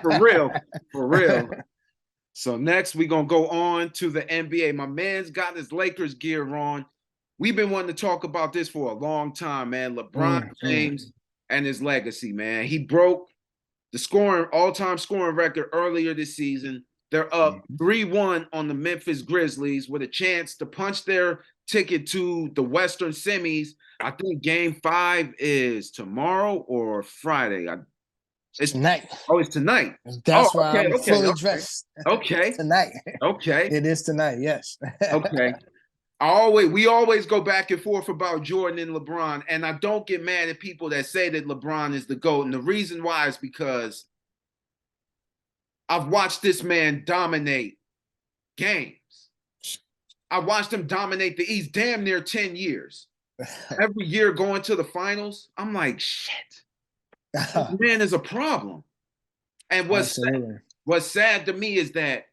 For real. For real. So next we're gonna go on to the NBA. My man's got his Lakers gear on. We've been wanting to talk about this for a long time, man. LeBron Mm. James and his legacy, man. He broke the scoring all-time scoring record earlier this season. They're up Mhm. 3-1 on the Memphis Grizzlies with a chance to punch their ticket to the Western semis. I think game 5 is tomorrow or Friday. It's Tonight. it's tonight. Oh, That's why okay, I'm okay, fully okay, dressed. It's okay, tonight. okay, It is tonight, yes. okay. We always go back and forth about Jordan and LeBron, and I don't get mad at people that say that LeBron is the GOAT. And the reason why is because I've watched this man dominate games. I watched him dominate the East damn near 10 years. Every year going to the finals, I'm like, shit, this man is a problem. And Absolutely. what's sad to me is that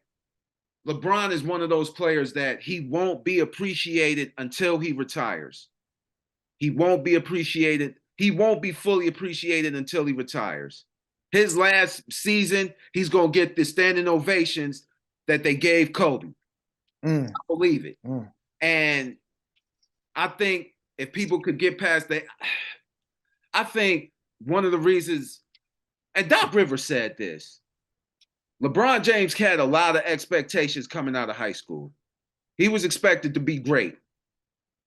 LeBron is one of those players that he won't be appreciated until he retires. He won't be appreciated. He won't be fully appreciated until he retires. His last season, he's going to get the standing ovations that they gave Kobe. Mm. I believe it. Mm. And I think if people could get past that, I think one of the reasons, and Doc Rivers said this, LeBron James had a lot of expectations coming out of high school. He was expected to be great.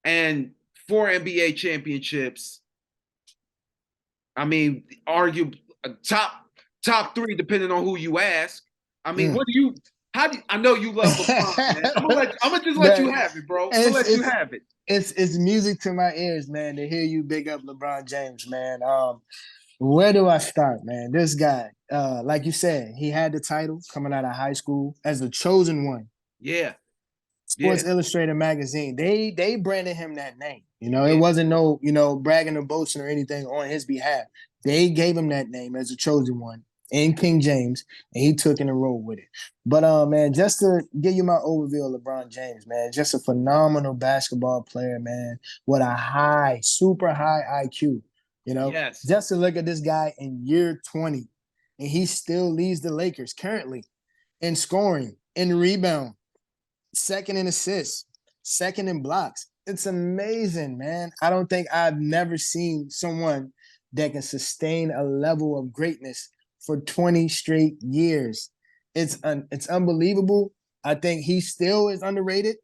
And 4 NBA championships, I mean, argue top 3, depending on who you ask. I mean, Mm. what do you? How do I know you love LeBron, man? I'm gonna just let you That- have it, bro. I'm gonna it's let you it's have it. it's music to my ears, man, to hear you big up LeBron James, man. Where do I start, man? This guy, like you said, he had the title coming out of high school as the chosen one. Yeah, yeah, Sports Illustrated magazine, they branded him that name. It yeah. wasn't no, bragging or boasting or anything on his behalf. They gave him that name as a chosen one in King James, and he took in a role with it. But man, just to give you my overview of LeBron James, man, just a phenomenal basketball player, man, with a high, super high IQ. Yes. Just to look at this guy in year 20, and he still leads the Lakers currently in scoring, in rebound, second in assists, second in blocks. It's amazing, man. I don't think I've never seen someone that can sustain a level of greatness for 20 straight years. It's unbelievable. I think he still is underrated.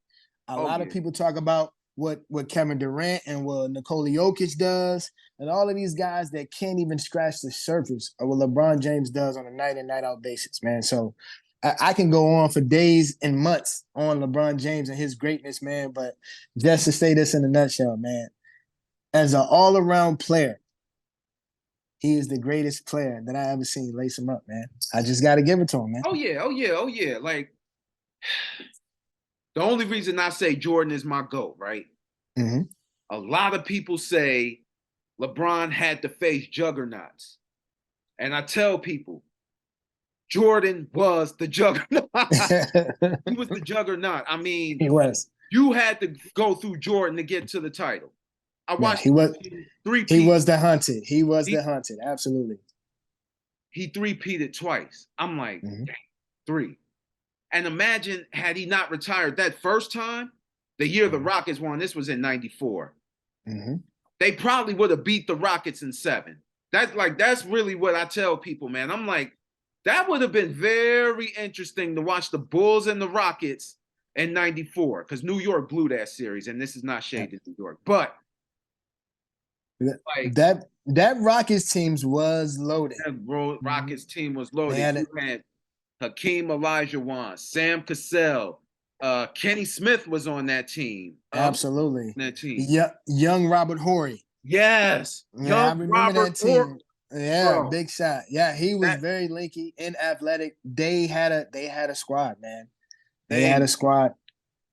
A Oh lot of yeah. people talk about what Kevin Durant and what Nikola Jokic does, and all of these guys that can't even scratch the surface of what LeBron James does on a night in, night out basis, man. So I can go on for days and months on LeBron James and his greatness, man. But just to say this in a nutshell, man, as an all around player, he is the greatest player that I ever seen lace him up, man. I just got to give it to him, man. Oh yeah. Oh yeah. Oh yeah. Like the only reason I say Jordan is my GOAT, right? Mm-hmm. A lot of people say LeBron had to face juggernauts. And I tell people, Jordan was the juggernaut. He was the juggernaut. I mean, He was. you had to go through Jordan to get to the title. I Yeah, watched he was. him three He peat. was the hunted. He was He, the hunted. Absolutely. he three-peated twice. I'm like, Mm-hmm. dang, 3. And imagine had he not retired that first time, the year the Rockets won, this was in 94. Mm-hmm. They probably would have beat the Rockets in 7. That's really what I tell people, man. I'm like, that would have been very interesting to watch the Bulls and the Rockets in 94, because New York blew that series, and this is not shade to New York. But like That Rockets teams was loaded. that Mm-hmm. Rockets team was They loaded. had You it. had Hakeem Olajuwon, Sam Cassell, Kenny Smith was on that team. Absolutely. That team. Yeah, young Robert Horry. Yes, Yeah, young I remember Robert that Orr, team. Yeah, bro. big shot. Yeah, he was That very linky and athletic. They had a squad, man. They had they a squad.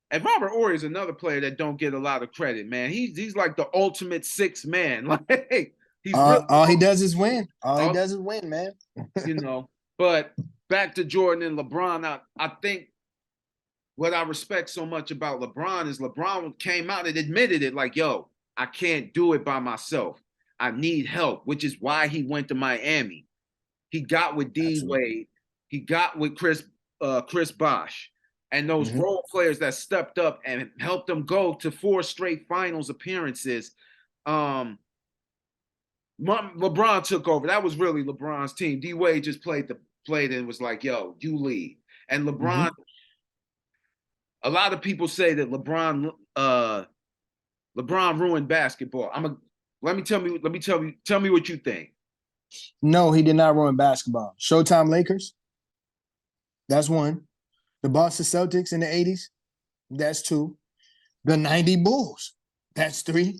and Robert Ory is another player that don't get a lot of credit, man. He's like the ultimate six man. Like he's really All he does is win. All he all does is win, man. you know. But back to Jordan and LeBron, I think what I respect so much about LeBron is LeBron came out and admitted it, like, yo, I can't do it by myself. I need help, which is why he went to Miami. He got with D Absolutely. Wade. He got with Chris Bosh, and those Mm-hmm. role players that stepped up and helped them go to 4 straight finals appearances. Um, LeBron took over. That was really LeBron's team. D Wade just played and was like, "Yo, you lead." And Mm-hmm. a lot of people say that LeBron ruined basketball. Tell me what you think. No, he did not ruin basketball. Showtime Lakers, that's one. The Boston Celtics in the 80s, that's two. The 90 Bulls, that's three.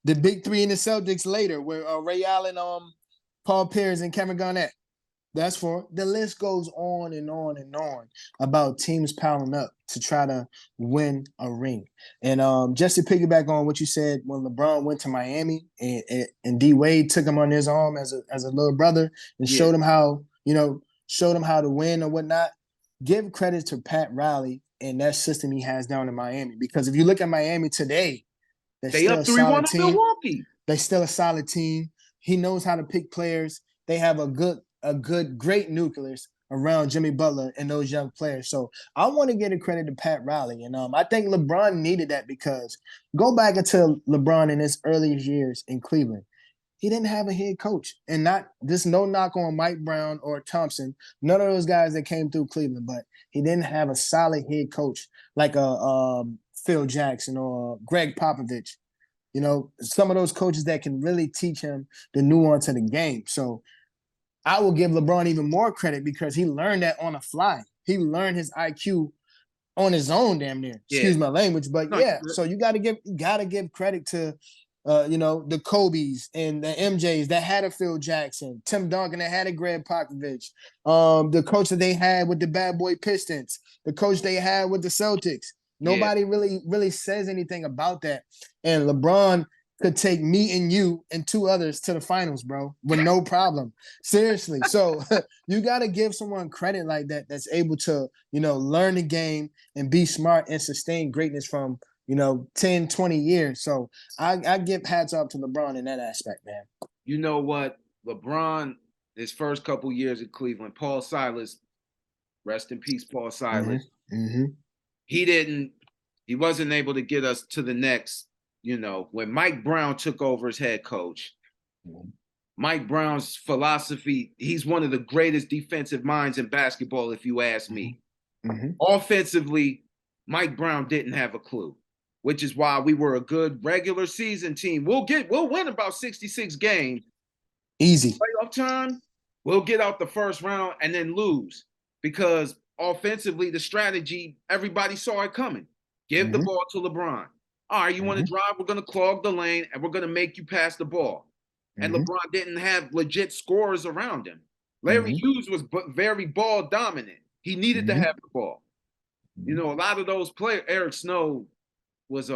The big three in the Celtics later, where Ray Allen, Paul Pierce, and Kevin Garnett. That's four. The list goes on and on and on about teams piling up to try to win a ring. And just to piggyback on what you said, when LeBron went to Miami and D Wade took him on his arm as a little brother and Yeah, showed him how to win or whatnot. Give credit to Pat Riley and that system he has down in Miami, because if you look at Miami today, they're they still up a 3-1 solid on team. Milwaukee. They're still a solid team. He knows how to pick players. They have great nucleus around Jimmy Butler and those young players. So I want to give a credit to Pat Riley. And I think LeBron needed that, because go back into LeBron in his early years in Cleveland. He didn't have a head coach. And not this no knock on Mike Brown or Thompson, none of those guys that came through Cleveland, but he didn't have a solid head coach like a Phil Jackson or Greg Popovich. Some of those coaches that can really teach him the nuance of the game. So I will give LeBron even more credit, because he learned that on the fly. He learned his IQ on his own, damn near. Yeah. Excuse my language, but No, yeah. So you gotta give credit to the Kobe's and the MJs that had a Phil Jackson, Tim Duncan that had a Greg Popovich, the coach that they had with the Bad Boy Pistons, the coach they had with the Celtics. yeah. Nobody really says anything about that. And LeBron could take me and you and two others to the finals, bro, with no problem. Seriously. So you got to give someone credit like that, that's able to, learn the game and be smart and sustain greatness from, 10, 20 years. So I give hats off to LeBron in that aspect, man. You know what? LeBron, his first couple years in Cleveland, Paul Silas, rest in peace, Paul Mm-hmm. Silas. Mm-hmm. He wasn't able to get us to the next, when Mike Brown took over as head coach. Mm-hmm. Mike Brown's philosophy, he's one of the greatest defensive minds in basketball, if you ask me. Mm-hmm. Offensively, Mike Brown didn't have a clue, which is why we were a good regular season team. We'll win about 66 games. Easy. Playoff time, we'll get out the first round and then lose, because offensively, the strategy, everybody saw it coming. Give the ball to LeBron. All right, you want to drive? We're going to clog the lane and we're going to make you pass the ball. And LeBron didn't have legit scorers around him. Larry Hughes was very ball dominant. He needed to have the ball. A lot of those players, Eric Snow was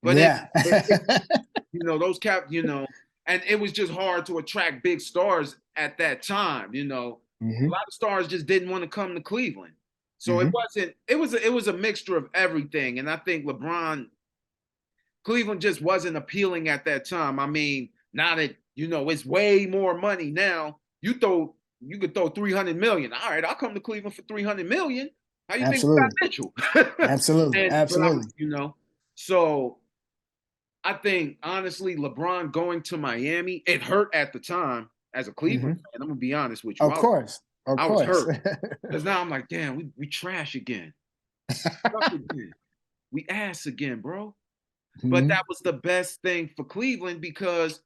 but yeah. Those and it was just hard to attract big stars at that time. A lot of stars just didn't want to come to Cleveland. So it was a mixture of everything. And I think Cleveland just wasn't appealing at that time. I mean, now that, it's way more money now, you could throw 300 million. All right, I'll come to Cleveland for 300 million. How you think we got Mitchell? Absolutely. Absolutely. So I think, honestly, LeBron going to Miami, it hurt at the time as a Cleveland fan. I'm going to be honest with you. Of course. I was hurt. Because now I'm like, damn, we trash again. We ass again, bro. But that was the best thing for Cleveland, because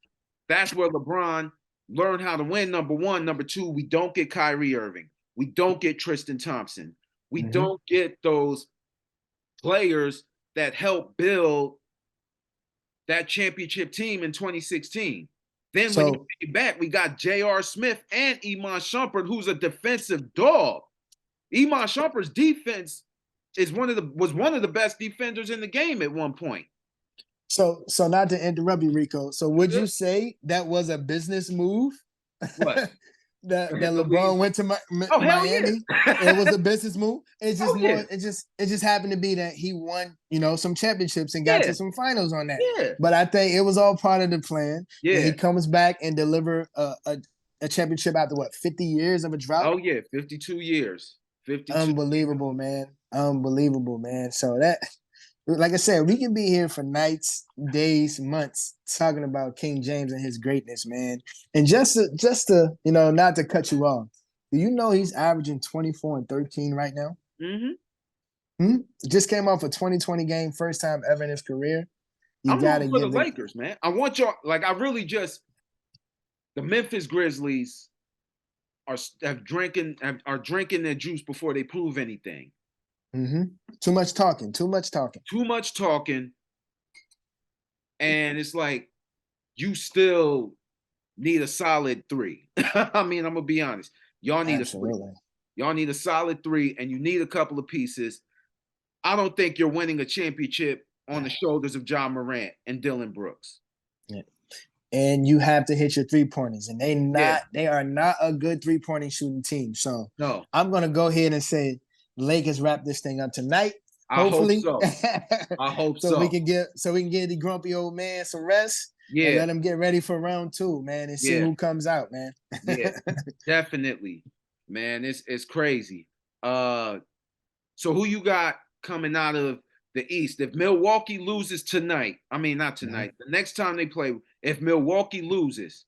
that's where LeBron learned how to win, number one. Number two, we don't get Kyrie Irving. We don't get Tristan Thompson. We don't get those players that help build that championship team in 2016. Then when he came back, we got J.R. Smith and Iman Shumpert, who's a defensive dog. Iman Shumpert's defense was one of the best defenders in the game at one point. So not to interrupt you, Rico. So would you say that was a business move? What? that LeBron went to Miami? Yeah. It was a business move. It's just it just happened to be that he won, some championships and got to some finals on that. Yeah. But I think it was all part of the plan. Yeah. And he comes back and deliver a a championship after what, 50 years of a drought? Oh yeah, 52 years. 52. Unbelievable, man. Unbelievable, man. So that, like I said, we can be here for nights, days, months talking about King James and his greatness, man. And just to not to cut you off, do you know he's averaging 24 and 13 right now? Mm-hmm. Hmm? Just came off a 2020 game, first time ever in his career. You I'm rooting gotta for the give it. Lakers, man. I want y'all like I really just the Memphis Grizzlies are drinking their juice before they prove anything. Mm-hmm. Too much talking. Too much talking. Too much talking, and it's like you still need a solid three. I mean, I'm gonna be honest. Y'all need a three. Absolutely. Y'all need a solid three, and you need a couple of pieces. I don't think you're winning a championship on the shoulders of John Morant and Dylan Brooks. Yeah. And you have to hit your 3-pointers, and Yeah. they are not a good 3-point shooting team. So No. I'm gonna go ahead and say Lakers wrap this thing up tonight. I hope Hopefully, so. I hope so we so. can get the grumpy old man some rest and Yeah. let him get ready for round 2, man, and see Yeah. who comes out, man. Yeah. Definitely. Man, it's crazy. So who you got coming out of the East? If Milwaukee loses tonight, I mean not tonight, the next time they play, if Milwaukee loses,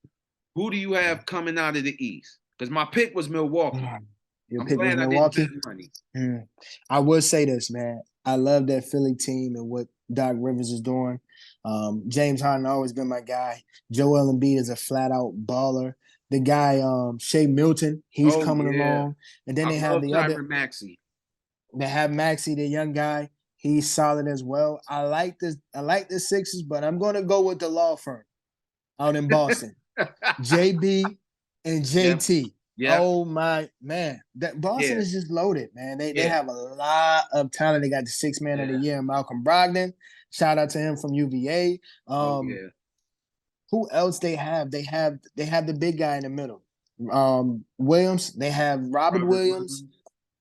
who do you have coming out of the East? Because my pick was Milwaukee. Your I'm pick was glad I didn't Milwaukee. bet money. I would say this, man. I love that Philly team and what Doc Rivers is doing. James Harden always been my guy. Joel Embiid is a flat out baller. The guy, Shea Milton, he's Oh coming yeah. along. And then I they have love the other. Tyron Maxey. They have Maxey, the young guy. He's solid as well. I like this. I like the Sixers, but I'm going to go with the law firm out in Boston. JB and JT. Yep. Yep. Oh my man, that Boston is just loaded, man. They have a lot of talent. They got the 6th man of the year, Malcolm Brogdon. Shout out to him from UVA. Who else they have? They have the big guy in the middle, Williams. They have Robert Williams.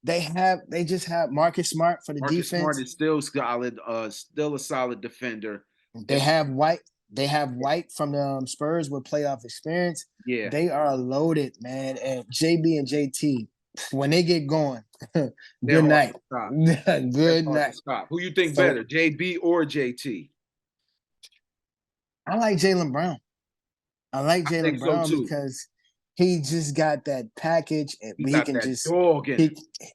They just have Marcus Smart for the Marcus defense. Smart is still solid, still a solid defender. They have White. They have White from the Spurs with playoff experience. Yeah. They are loaded, man. And JB and JT, when they get going, good night. Good night. Stop. Who you think better, JB or JT? I like Jaylen Brown. I like Jaylen Brown because he just got that package, and he can just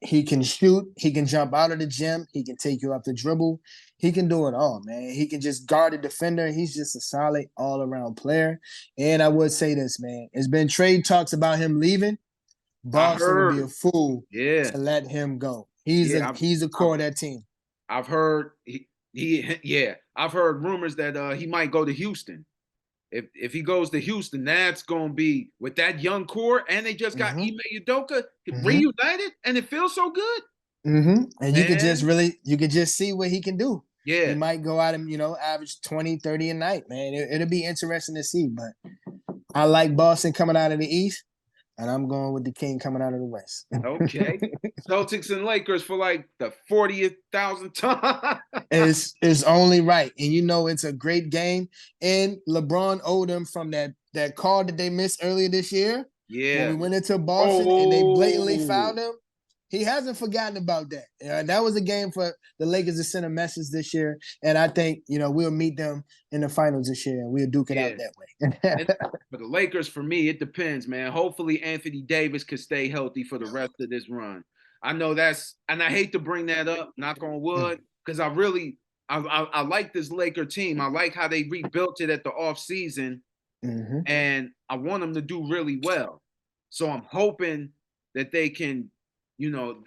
he can shoot, he can jump out of the gym, he can take you off the dribble, he can do it all, man. He can just guard a defender. He's just a solid all-around player. And I would say this, man, it's been trade talks about him leaving. Boston would be a fool to let him go. He's the core of that team. I've heard I've heard rumors that he might go to Houston. If he goes to Houston, that's gonna be with that young core, and they just got Ime Udoka reunited, and it feels so good. And you could just see what he can do. Yeah, he might go out and average 20, 30 a night, man. It'll be interesting to see. But I like Boston coming out of the East, and I'm going with the King coming out of the West. Okay, Celtics and Lakers for like the 40,000th time. It's only right, and it's a great game. And LeBron owed them from that call that they missed earlier this year. Yeah, when we went into Boston and they blatantly fouled him. He hasn't forgotten about that. That was a game for the Lakers to send a message this year, and I think we'll meet them in the finals this year, and we'll duke it out that way. For the Lakers, for me, it depends, man. Hopefully, Anthony Davis could stay healthy for the rest of this run. I know and I hate to bring that up, knock on wood, because I like this Laker team. I like how they rebuilt it at the offseason, and I want them to do really well. So I'm hoping that they can.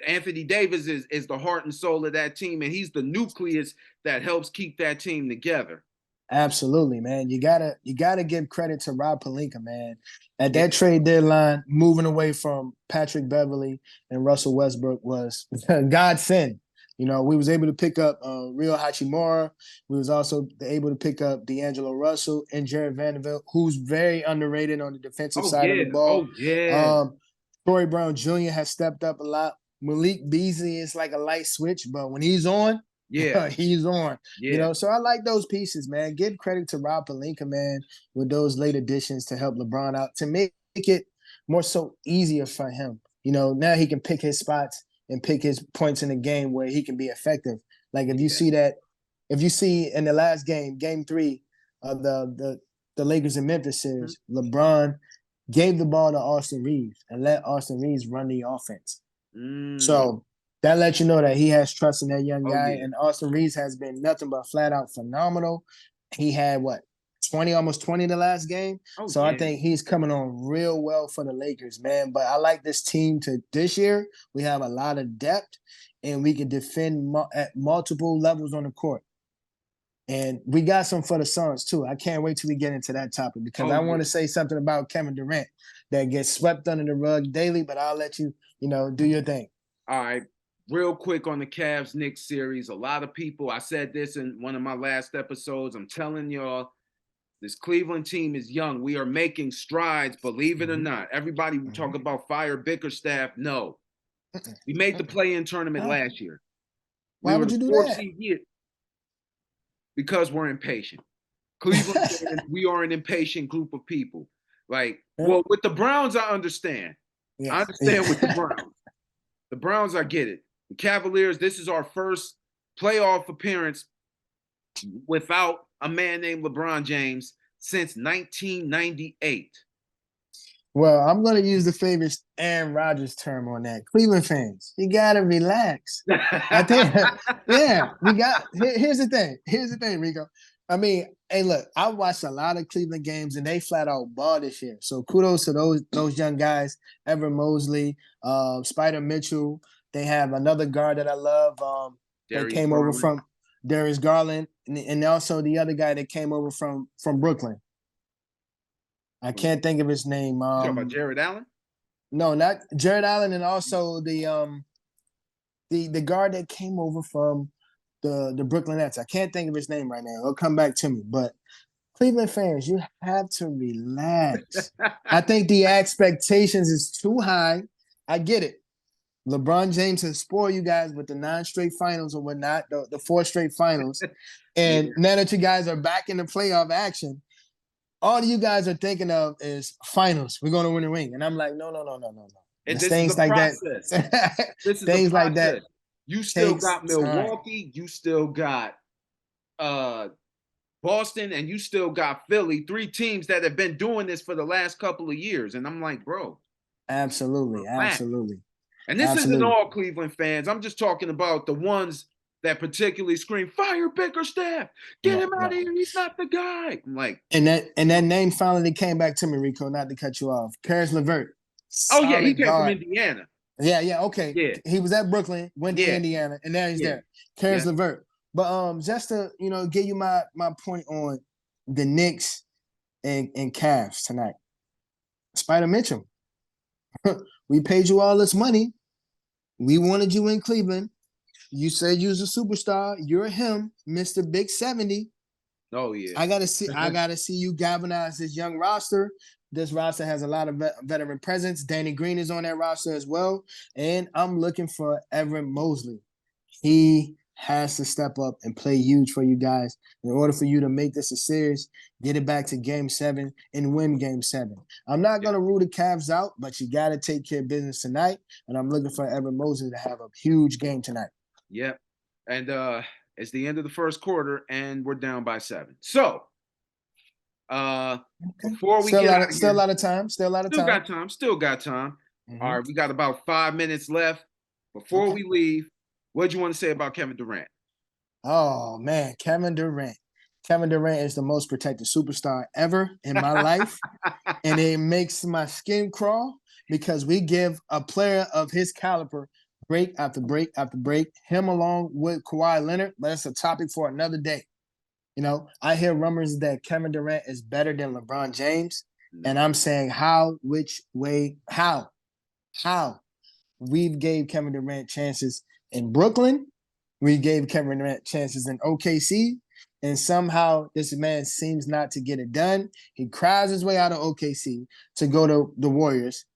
Anthony Davis is the heart and soul of that team, and he's the nucleus that helps keep that team together. Absolutely, man. You gotta give credit to Rob Pelinka, man. At that trade deadline, moving away from Patrick Beverley and Russell Westbrook was godsend. We was able to pick up Rio Hachimura. We was also able to pick up D'Angelo Russell and Jared Vanderbilt, who's very underrated on the defensive side of the ball. Troy Brown Jr. has stepped up a lot. Malik Beasley is like a light switch, but when he's on, he's on. So I like those pieces, man. Give credit to Rob Pelinka, man, with those late additions to help LeBron out to make it more so easier for him. Now he can pick his spots and pick his points in the game where he can be effective. Like if you Yeah. see that, if you see in the last game, game 3 of the Lakers and Memphis Mhm. series, LeBron gave the ball to Austin Reeves and let Austin Reeves run the offense. Mm. So that lets you know that he has trust in that young Oh guy. yeah. And Austin Reeves has been nothing but flat out phenomenal. He had 20, almost 20 the last game. Oh So I yeah. think he's coming on real well for the Lakers, man. But I like this team to this year. We have a lot of depth and we can defend at multiple levels on the court. And we got some for the Suns too. I can't wait till we get into that topic because Oh I want yeah. to say something about Kevin Durant that gets swept under the rug daily, but I'll let you, do your thing. All right. Real quick on the Cavs Knicks series. A lot of people, I said this in one of my last episodes. I'm telling y'all, this Cleveland team is young. We are making strides, believe it or not. Everybody talk about fire Bickerstaff. No. We made the play-in tournament No. last year. We Why were would the you do fourth that? seed here because we're impatient. Cleveland fans, we are an impatient group of people. Well, with the Browns, I understand. Yeah. I understand with the Browns. The Browns, I get it. The Cavaliers, this is our first playoff appearance without a man named LeBron James since 1998. Well, I'm going to use the famous Aaron Rodgers term on that. Cleveland fans, you got to relax. I think, yeah, here's the thing. Here's the thing, Rico. I mean, hey, look, I watched a lot of Cleveland games and they flat out ball this year. So kudos to those young guys, Evan Mosley, Spider Mitchell. They have another guard that I love that Darius came over Garland. from Darius Garland, and also the other guy that came over from Brooklyn. I can't think of his name. You talking about Jared Allen? No, not Jared Allen, and also the guard that came over from the Brooklyn Nets. I can't think of his name right now. It'll come back to me. But Cleveland fans, you have to relax. I think the expectations is too high. I get it. LeBron James has spoiled you guys with the 9 straight finals or whatnot, the 4 straight finals. And Yeah. now that you guys are back in the playoff action, all you guys are thinking of is finals. We're going to win a ring. And I'm like, no. And It's this is things a like that. process. This is a Things like that process. You still takes got time. Milwaukee, you still got Boston, and you still got Philly, 3 teams that have been doing this for the last couple of years. And I'm like, bro, Absolutely. relax. Absolutely. And this isn't Absolutely. all Cleveland fans. I'm just talking about the ones that particularly scream, fire Bickerstaff, get Yeah, him out yeah. of here. He's not the guy. I'm like, And that name finally came back to me, Rico, not to cut you off. Karis LeVert. oh yeah, he Solid came from guard. Indiana. Yeah, okay. Yeah, He was at Brooklyn, went to yeah, Indiana, and now he's yeah, there. Karis yeah. LeVert. But just to, give you my point on the Knicks and Cavs tonight. Spider Mitchell. We paid you all this money. We wanted you in Cleveland. You said you was a superstar. You're him, Mr. Big 70. Oh yeah. I gotta see you galvanize this young roster. This roster has a lot of veteran presence. Danny Green is on that roster as well. And I'm looking for Evan Mosley. He has to step up and play huge for you guys in order for you to make this a series, get it back to game 7 and win game 7. I'm not going to rule the Cavs out, but you got to take care of business tonight. And I'm looking for Evan Mosley to have a huge game tonight. Yep. And it's the end of the first quarter and we're down by 7. So before we get out of here, still a lot of time. Still got time. Mm-hmm. All right, we got about 5 minutes left. Before we leave, what do you want to say about Kevin Durant? Oh man, Kevin Durant. Kevin Durant is the most protected superstar ever in my life. And it makes my skin crawl because we give a player of his caliber break after break after break, him along with Kawhi Leonard, but it's a topic for another day. I hear rumors that Kevin Durant is better than LeBron James. No. And I'm saying how, which way, how? We've gave Kevin Durant chances in Brooklyn. We gave Kevin Durant chances in OKC. And somehow this man seems not to get it done. He cries his way out of OKC to go to the Warriors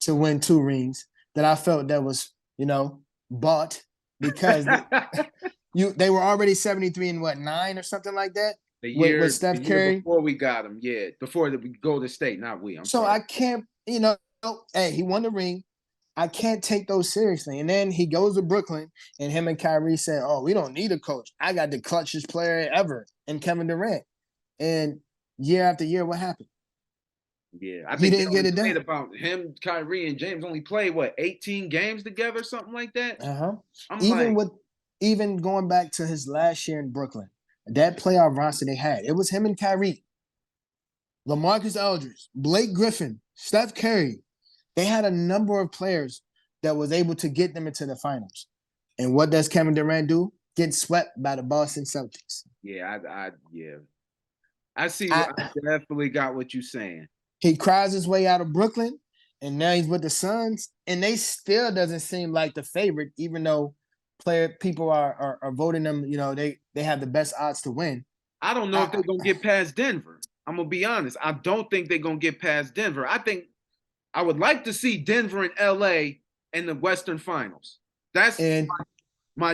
to win 2 rings that I felt that was, bought because they were already 73 and 9 or something like that. With Steph Curry before we got him, before we go to state, not we. I'm sorry. I can't, hey, he won the ring. I can't take those seriously. And then he goes to Brooklyn, and him and Kyrie said, "Oh, we don't need a coach. I got the clutchest player ever in Kevin Durant." And year after year, what happened? Yeah, I He think they didn't get only it played done. about him, Kyrie, and James only played what 18 games together, something like that. Uh-huh. I'm Even like, with even going back to his last year in Brooklyn, that playoff roster they had, it was him and Kyrie, LaMarcus Aldridge, Blake Griffin, Steph Curry. They had a number of players that was able to get them into the finals. And what does Kevin Durant do? Get swept by the Boston Celtics. yeah, yeah, I see. I, I definitely got what you're saying. he cries his way out of Brooklyn, and now he's with the Suns, and they still doesn't seem like the favorite, even though player people are voting them. You know, they have the best odds to win. I don't know if they're I, gonna get past Denver. I'm gonna be honest. I don't think they're gonna get past Denver. I think I would like to see Denver and LA in the Western Finals. That's and my